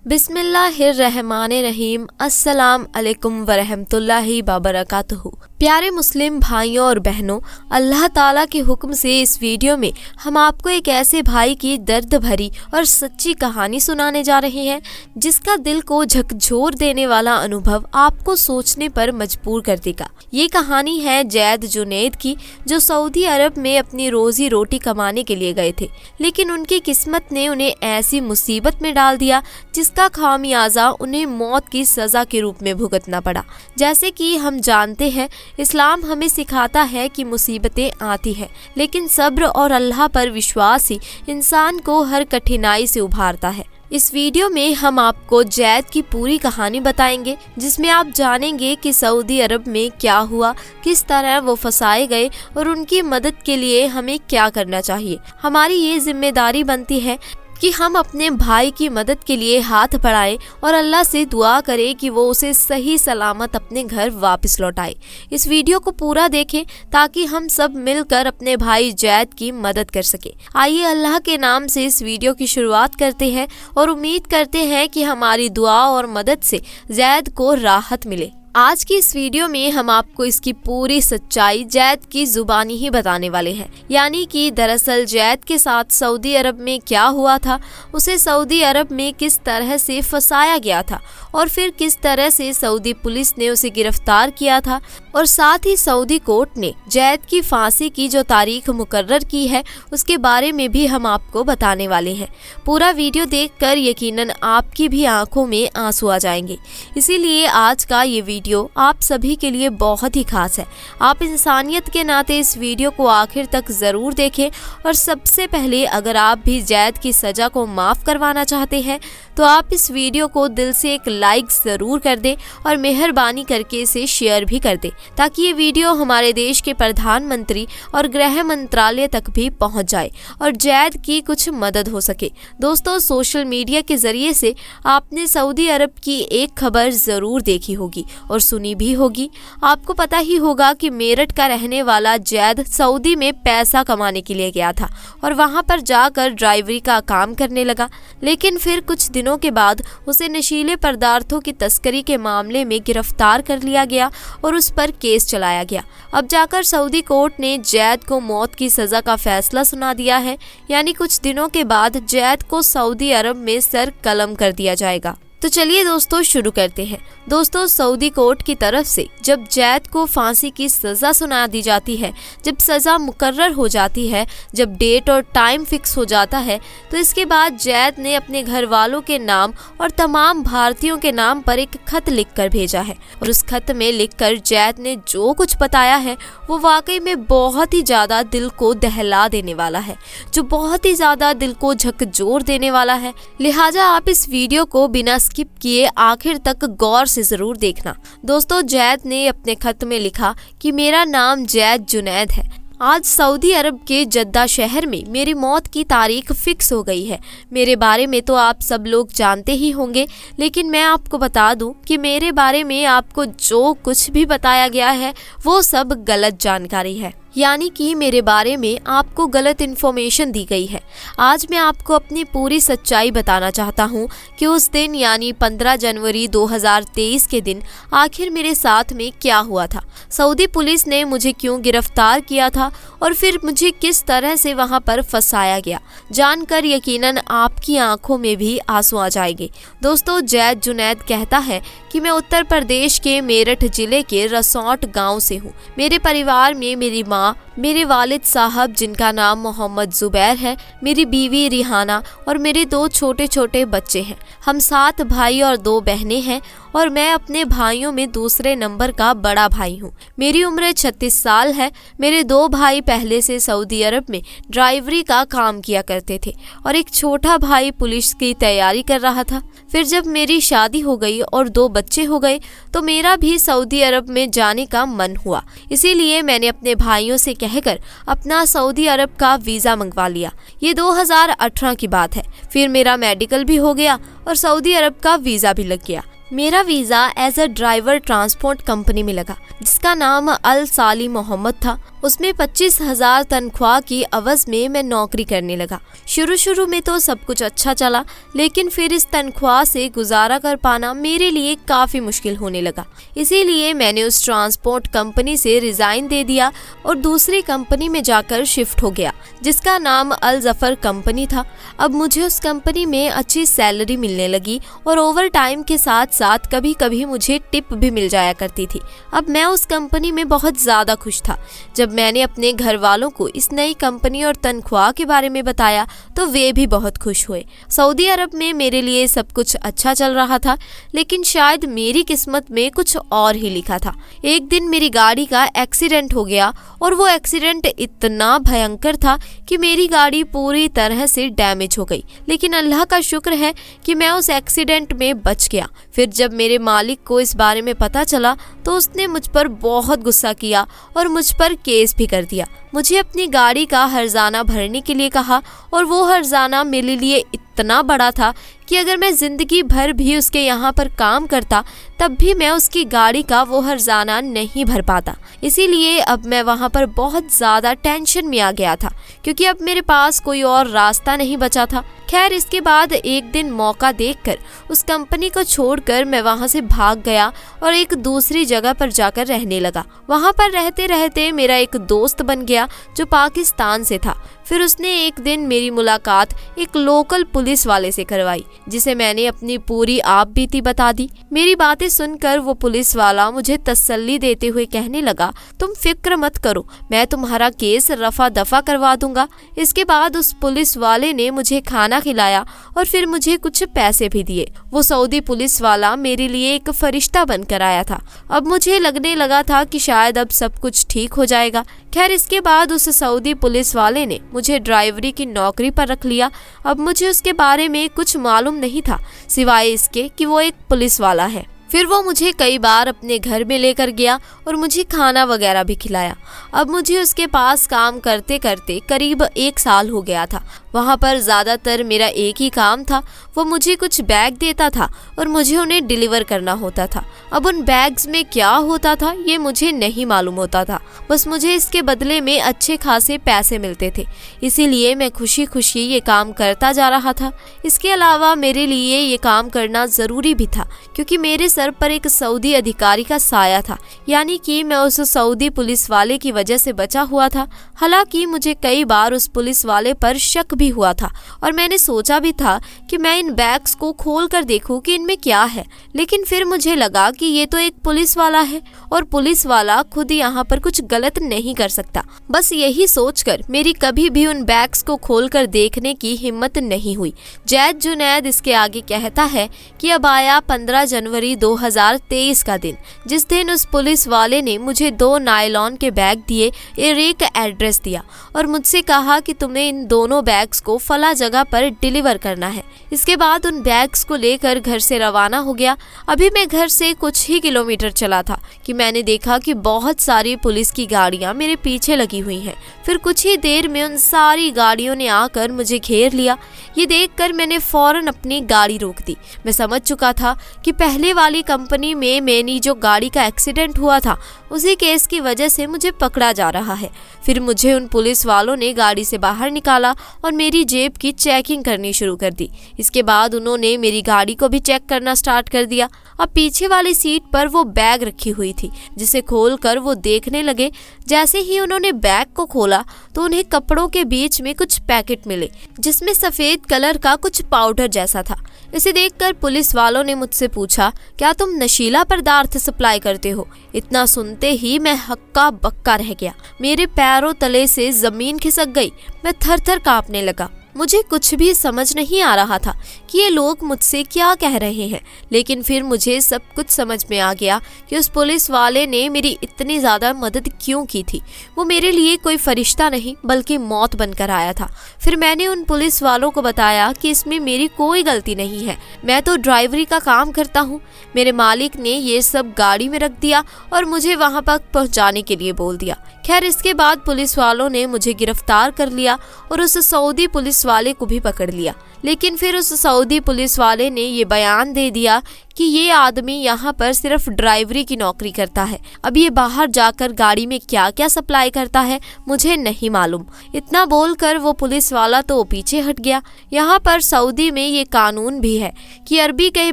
बिस्मिल्लाहिर्रहमानिर्रहीम। अस्सलाम अलैकुम वरहमतुल्लाहि वबरकातुहू। प्यारे मुस्लिम भाइयों और बहनों, अल्लाह ताला के हुक्म से इस वीडियो में हम आपको एक ऐसे भाई की दर्द भरी और सच्ची कहानी सुनाने जा रहे हैं जिसका दिल को झकझोर देने वाला अनुभव आपको सोचने पर मजबूर कर देगा। ये कहानी है जैद जुनैद की, जो सऊदी अरब में अपनी रोजी रोटी कमाने के लिए गए थे, लेकिन उनकी किस्मत ने उन्हें ऐसी मुसीबत में डाल दिया जिसका खामियाजा उन्हें मौत की सज़ा के रूप में भुगतना पड़ा। जैसे कि हम जानते हैं, इस्लाम हमें सिखाता है कि मुसीबतें आती हैं, लेकिन सब्र और अल्लाह पर विश्वास ही इंसान को हर कठिनाई से उभारता है। इस वीडियो में हम आपको जैद की पूरी कहानी बताएंगे, जिसमें आप जानेंगे कि सऊदी अरब में क्या हुआ, किस तरह वो फंसाए गए और उनकी मदद के लिए हमें क्या करना चाहिए। हमारी ये जिम्मेदारी बनती है कि हम अपने भाई की मदद के लिए हाथ बढ़ाएं और अल्लाह से दुआ करें कि वो उसे सही सलामत अपने घर वापस लौटाए। इस वीडियो को पूरा देखें ताकि हम सब मिलकर अपने भाई जैद की मदद कर सकें। आइए अल्लाह के नाम से इस वीडियो की शुरुआत करते हैं और उम्मीद करते हैं कि हमारी दुआ और मदद से जैद को राहत मिले। आज की इस वीडियो में हम आपको इसकी पूरी सच्चाई जैद की जुबानी ही बताने वाले हैं, यानी कि दरअसल जैद के साथ सऊदी अरब में क्या हुआ था, उसे सऊदी अरब में किस तरह से फंसाया गया था और फिर किस तरह से सऊदी पुलिस ने उसे गिरफ्तार किया था, और साथ ही सऊदी कोर्ट ने जैद की फांसी की जो तारीख मुकर्रर की है उसके बारे में भी हम आपको बताने वाले हैं। पूरा वीडियो देखकर यकीनन आपकी भी आंखों में आंसू आ जाएंगे। इसीलिए आज का ये वीडियो आप सभी के लिए बहुत ही खास है। आप इंसानियत के नाते इस वीडियो को आखिर तक जरूर देखें, और सबसे पहले अगर आप भी जैद की सजा को माफ करवाना चाहते हैं तो आप इस वीडियो को दिल से एक लाइक जरूर कर दें और मेहरबानी करके इसे शेयर भी कर दें, ताकि ये वीडियो हमारे देश के प्रधानमंत्री और गृह मंत्रालय तक भी पहुंच जाए और जैद की कुछ मदद हो सके। दोस्तों, सोशल मीडिया के जरिए से आपने सऊदी अरब की एक खबर जरूर देखी होगी और सुनी भी होगी। आपको पता ही होगा कि मेरठ का रहने वाला जैद सऊदी में पैसा कमाने के लिए गया था और वहां पर जाकर ड्राइवरी का काम करने लगा, लेकिन फिर कुछ दिनों के बाद उसे नशीले पदार्थों की तस्करी के मामले में गिरफ्तार कर लिया गया और उस पर केस चलाया गया। अब जाकर सऊदी कोर्ट ने जैद को मौत की सजा का फैसला सुना दिया है, यानी कुछ दिनों के बाद जैद को सऊदी अरब में सर कलम कर दिया जाएगा। तो चलिए दोस्तों शुरू करते हैं। दोस्तों, सऊदी कोर्ट की तरफ से जब जैद को फांसी की सज़ा सुना दी जाती है, जब सज़ा मुकर्रर हो जाती है, जब डेट और टाइम फिक्स हो जाता है, तो इसके बाद जैद ने अपने घर वालों के नाम और तमाम भारतीयों के नाम पर एक खत लिखकर भेजा है, और उस खत में लिखकर जैद ने जो कुछ बताया है वो वाकई में बहुत ही ज़्यादा दिल को दहला देने वाला है, जो बहुत ही ज़्यादा दिल को झकझोर देने वाला है। लिहाजा आप इस वीडियो को बिना स्किप किए आखिर तक गौर से जरूर देखना। दोस्तों, जैद ने अपने खत में लिखा कि मेरा नाम जैद जुनैद है। आज सऊदी अरब के जद्दा शहर में मेरी मौत की तारीख फिक्स हो गई है। मेरे बारे में तो आप सब लोग जानते ही होंगे, लेकिन मैं आपको बता दूं कि मेरे बारे में आपको जो कुछ भी बताया गया है वो सब गलत जानकारी है, यानी कि मेरे बारे में आपको गलत इन्फॉर्मेशन दी गई है। आज मैं आपको अपनी पूरी सच्चाई बताना चाहता हूँ कि उस दिन यानी 15 जनवरी 2023 के दिन आखिर मेरे साथ में क्या हुआ था, सऊदी पुलिस ने मुझे क्यों गिरफ्तार किया था और फिर मुझे किस तरह से वहाँ पर फंसाया गया। जानकर यकीनन आपकी आंखों में भी आंसू आ जाएंगे। दोस्तों, जैद जुनैद कहता है कि मैं उत्तर प्रदेश के मेरठ जिले के रसौट गाँव से हूँ। मेरे परिवार में मेरी माँ, मेरे वालिद साहब जिनका नाम मोहम्मद जुबैर है, मेरी बीवी रिहाना और मेरे 2 छोटे छोटे बच्चे हैं। हम 7 भाई और 2 बहनें हैं और मैं अपने भाइयों में दूसरे नंबर का बड़ा भाई हूँ। मेरी उम्र 36 साल है। मेरे 2 भाई पहले से सऊदी अरब में ड्राइवरी का काम किया करते थे और एक छोटा भाई पुलिस की तैयारी कर रहा था। फिर जब मेरी शादी हो गई और 2 बच्चे हो गए तो मेरा भी सऊदी अरब में जाने का मन हुआ। इसीलिए मैंने अपने भाइयों से कहकर अपना सऊदी अरब का वीज़ा मंगवा लिया। ये 2018 की बात है। फिर मेरा मेडिकल भी हो गया और सऊदी अरब का वीज़ा भी लग गया। मेरा visa as a driver transport company में लगा, जिसका नाम अल साली मोहम्मद था। उसमें 25,000 तनख्वाह की अवज़ में मैं नौकरी करने लगा। शुरू में तो सब कुछ अच्छा चला, लेकिन फिर इस तनख्वाह से गुजारा कर पाना मेरे लिए काफ़ी मुश्किल होने लगा। इसीलिए मैंने उस ट्रांसपोर्ट कंपनी से रिज़ाइन दे दिया और दूसरी कंपनी में जाकर शिफ्ट हो गया, जिसका नाम अल जफ़र कंपनी था। अब मुझे उस कंपनी में अच्छी सैलरी मिलने लगी और ओवर टाइम के साथ साथ कभी कभी मुझे टिप भी मिल जाया करती थी। अब मैं उस कंपनी में बहुत ज़्यादा खुश था। जब मैंने अपने घर वालों को इस नई कंपनी और तनख्वाह के बारे में बताया तो वे भी बहुत खुश हुए। सऊदी अरब में मेरे लिए सब कुछ अच्छा चल रहा था, लेकिन शायद मेरी किस्मत में कुछ और ही लिखा था। एक दिन मेरी गाड़ी का एक्सीडेंट हो गया और वो एक्सीडेंट इतना भयंकर था कि मेरी गाड़ी पूरी तरह से डैमेज हो गई। लेकिन अल्लाह का शुक्र है कि मैं उस एक्सीडेंट में बच गया। फिर जब मेरे मालिक को इस बारे में पता चला तो उसने मुझ पर बहुत गुस्सा किया और मुझ पर केस भी कर दिया। मुझे अपनी गाड़ी का हर्जाना भरने के लिए कहा और वो हर्जाना मेरे लिए इतना बड़ा था कि अगर मैं ज़िंदगी भर भी उसके यहाँ पर काम करता तब भी मैं उसकी गाड़ी का वो हर्जाना नहीं भर पाता। इसीलिए अब मैं वहाँ पर बहुत ज़्यादा टेंशन में आ गया था, क्योंकि अब मेरे पास कोई और रास्ता नहीं बचा था। खैर, इसके बाद एक दिन मौका देखकर उस कंपनी को छोड़कर मैं वहाँ से भाग गया और एक दूसरी जगह पर जाकर रहने लगा। वहाँ पर रहते रहते मेरा एक दोस्त बन गया जो पाकिस्तान से था। फिर उसने एक दिन मेरी मुलाकात एक लोकल पुलिस वाले से करवाई, जिसे मैंने अपनी पूरी आप बीती बता दी। मेरी बातें सुनकर वो पुलिस वाला मुझे तसल्ली देते हुए कहने लगा, तुम फिक्र मत करो, मैं तुम्हारा केस रफा दफा करवा दूंगा। इसके बाद उस पुलिस वाले ने मुझे खाना खिलाया और फिर मुझे कुछ पैसे भी दिए। वो सऊदी पुलिस वाला मेरे लिए एक फरिश्ता बनकर आया था। अब मुझे लगने लगा था कि शायद अब सब कुछ ठीक हो जाएगा। खैर, इसके बाद उस सऊदी पुलिस वाले ने मुझे ड्राइवरी की नौकरी पर रख लिया। अब मुझे उसके बारे में कुछ मालूम नहीं था, सिवाय इसके कि वो एक पुलिस वाला है। फिर वो मुझे कई बार अपने घर में लेकर गया और मुझे खाना वगैरह भी खिलाया। अब मुझे उसके पास काम करते करते करीब 1 साल हो गया था। वहाँ पर ज़्यादातर मेरा एक ही काम था, वो मुझे कुछ बैग देता था और मुझे उन्हें डिलीवर करना होता था। अब उन बैग्स में क्या होता था ये मुझे नहीं मालूम होता था, बस मुझे इसके बदले में अच्छे खासे पैसे मिलते थे। इसीलिए मैं खुशी खुशी ये काम करता जा रहा था। इसके अलावा मेरे लिए ये काम करना ज़रूरी भी था, क्योंकि मेरे सर पर एक सऊदी अधिकारी का साया था, यानी कि मैं उस सऊदी पुलिस वाले की वजह से बचा हुआ था। हालांकि मुझे कई बार उस पुलिस वाले पर शक भी हुआ था और मैंने सोचा भी था कि मैं इन बैग्स को खोल कर देखूं कि इनमें क्या है, लेकिन फिर मुझे लगा कि ये तो एक पुलिस वाला है और पुलिस वाला खुद यहाँ पर कुछ गलत नहीं कर सकता। बस यही सोचकर मेरी कभी भी उन बैग्स को खोलकर देखने की हिम्मत नहीं हुई। जैद जुनैद इसके आगे कहता है कि अब आया 15 जनवरी 2023 का दिन, जिस दिन उस पुलिस वाले ने मुझे 2 नायलॉन के बैग दिए और एक एड्रेस दिया और मुझसे कहा कि तुम्हें इन दोनों बैग्स को फला जगह पर डिलीवर करना है। इसके बाद उन बैग्स को लेकर घर से रवाना हो गया। अभी मैं घर से कुछ ही किलोमीटर चला था कि मैंने देखा कि बहुत सारी पुलिस की गाड़ियां मेरे पीछे लगी हुई हैं। फिर कुछ ही देर में उन सारी गाड़ियों ने आकर मुझे घेर लिया। ये देखकर मैंने फौरन अपनी गाड़ी रोक दी। मैं समझ चुका था कि पहले वाली कंपनी में मेरी जो गाड़ी का एक्सीडेंट हुआ था उसी केस की वजह से मुझे पकड़ा जा रहा है। फिर मुझे उन पुलिस वालों ने गाड़ी से बाहर निकाला और मेरी जेब की चेकिंग करनी शुरू कर दी। इसके बाद उन्होंने मेरी गाड़ी को भी चेक करना स्टार्ट कर दिया। अब पीछे वाली सीट पर वो बैग रखी हुई थी, जिसे खोलकर वो देखने लगे। जैसे ही उन्होंने बैग को खोला तो उन्हें कपड़ों के बीच में कुछ पैकेट मिले, जिसमें सफ़ेद कलर का कुछ पाउडर जैसा था। इसे देखकर पुलिस वालों ने मुझसे पूछा, क्या तुम नशीला पदार्थ सप्लाई करते हो? इतना सुनते ही मैं हक्का बक्का रह गया। मेरे पैरों तले से जमीन खिसक गई। मैं थर थर कांपने लगा। मुझे कुछ भी समझ नहीं आ रहा था कि ये लोग मुझसे क्या कह रहे हैं, लेकिन फिर मुझे सब कुछ समझ में आ गया कि उस पुलिस वाले ने मेरी इतनी ज़्यादा मदद क्यों की थी। वो मेरे लिए कोई फरिश्ता नहीं बल्कि मौत बनकर आया था। फिर मैंने उन पुलिस वालों को बताया कि इसमें मेरी कोई गलती नहीं है, मैं तो ड्राइवरी का काम करता हूँ। मेरे मालिक ने ये सब गाड़ी में रख दिया और मुझे वहाँ पर पहुँचाने के लिए बोल दिया। खैर, इसके बाद पुलिस वालों ने मुझे गिरफ्तार कर लिया और उस सऊदी पुलिस वाले को भी पकड़ लिया। लेकिन फिर उस सऊदी पुलिस वाले ने ये बयान दे दिया कि ये आदमी यहाँ पर सिर्फ ड्राइवरी की नौकरी करता है, अब ये बाहर जाकर गाड़ी में क्या क्या सप्लाई करता है मुझे नहीं मालूम। इतना बोलकर वो पुलिस वाला तो पीछे हट गया। यहाँ पर सऊदी में ये कानून भी है कि अरबी के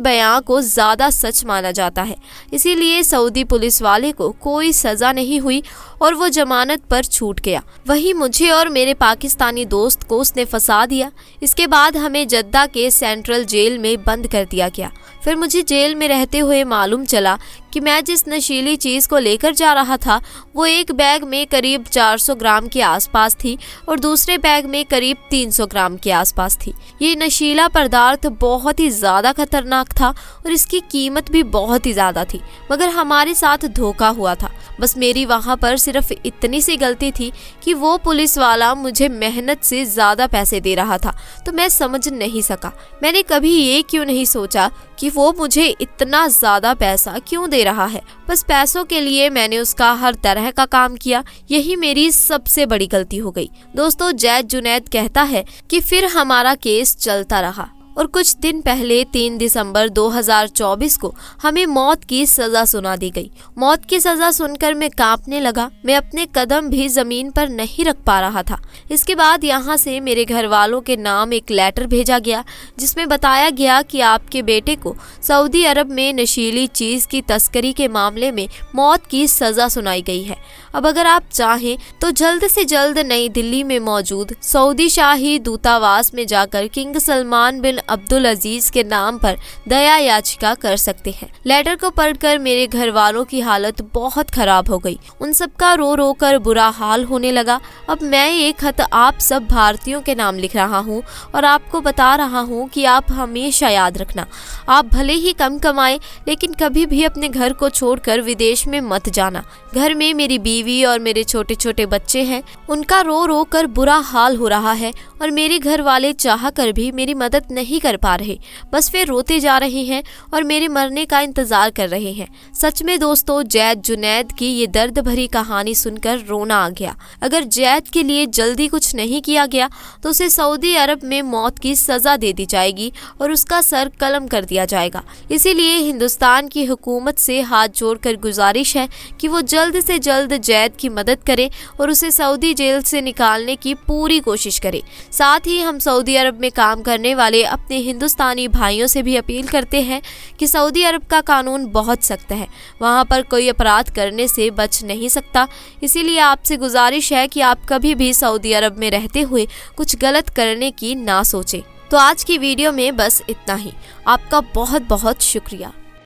बयां को ज्यादा सच माना जाता है, इसीलिए सऊदी पुलिस वाले को कोई सजा नहीं हुई और वो जमानत पर छूट गया। वहीं मुझे और मेरे पाकिस्तानी दोस्त को उसने फंसा दिया। इसके बाद हमें जद्दा के सेंट्रल जेल में बंद कर दिया गया। फिर मुझे जेल में रहते हुए मालूम चला कि मैं जिस नशीली चीज़ को लेकर जा रहा था वो एक बैग में करीब 400 ग्राम के आसपास थी और दूसरे बैग में करीब 300 ग्राम के आसपास थी। ये नशीला पदार्थ बहुत ही ज़्यादा खतरनाक था और इसकी कीमत भी बहुत ही ज़्यादा थी, मगर हमारे साथ धोखा हुआ था। बस मेरी वहाँ पर सिर्फ इतनी सी गलती थी कि वो पुलिस वाला मुझे मेहनत से ज़्यादा पैसे दे रहा था, तो मैं समझ नहीं सका। मैंने कभी ये क्यों नहीं सोचा कि वो मुझे इतना ज़्यादा पैसा क्यों दे रहा है। बस पैसों के लिए मैंने उसका हर तरह का काम किया। यही मेरी सबसे बड़ी गलती हो गई। दोस्तों, जैद जुनैद कहता है कि फिर हमारा केस चलता रहा और कुछ दिन पहले 3 दिसंबर 2024 को हमें मौत की सजा सुना दी गई। मौत की सजा सुनकर मैं कांपने लगा। मैं अपने कदम भी जमीन पर नहीं रख पा रहा था। इसके बाद यहाँ से मेरे घर वालों के नाम एक लेटर भेजा गया जिसमें बताया गया कि आपके बेटे को सऊदी अरब में नशीली चीज की तस्करी के मामले में मौत की सजा सुनाई गई है। अब अगर आप चाहें तो जल्द से जल्द नई दिल्ली में मौजूद सऊदी शाही दूतावास में जाकर किंग सलमान बिन अब्दुल अजीज के नाम पर दया याचिका कर सकते हैं। लेटर को पढ़कर मेरे घर वालों की हालत बहुत खराब हो गई। उन सबका रो रो कर बुरा हाल होने लगा। अब मैं ये खत आप सब भारतीयों के नाम लिख रहा हूँ और आपको बता रहा हूँ कि आप हमेशा याद रखना, आप भले ही कम कमाएं लेकिन कभी भी अपने घर को छोड़कर विदेश में मत जाना। घर में मेरी बीवी और मेरे छोटे छोटे बच्चे हैं, उनका रो रो कर बुरा हाल हो रहा है और मेरे घर वाले चाह कर भी मेरी मदद नहीं कर पा रहे। बस वे रोते जा रहे हैं और मेरे मरने का इंतजार कर रहे हैं। सच में दोस्तों, जैद जुनैद की ये दर्द भरी कहानी सुनकर रोना आ गया। अगर जैद के लिए जल्दी कुछ नहीं किया गया तो उसे सऊदी अरब में मौत की सजा दे दी जाएगी और उसका सर कलम कर दिया जाएगा। इसीलिए हिंदुस्तान की हुकूमत से हाथ जोड़कर गुजारिश है कि वो जल्द से जल्द जैद की मदद करे और उसे सऊदी जेल से निकालने की पूरी कोशिश करे। साथ ही हम सऊदी अरब में काम करने वाले अपने हिंदुस्तानी भाइयों से भी अपील करते हैं कि सऊदी अरब का कानून बहुत सख्त है, वहाँ पर कोई अपराध करने से बच नहीं सकता। इसीलिए आपसे गुजारिश है कि आप कभी भी सऊदी अरब में रहते हुए कुछ गलत करने की ना सोचें। तो आज की वीडियो में बस इतना ही। आपका बहुत बहुत शुक्रिया।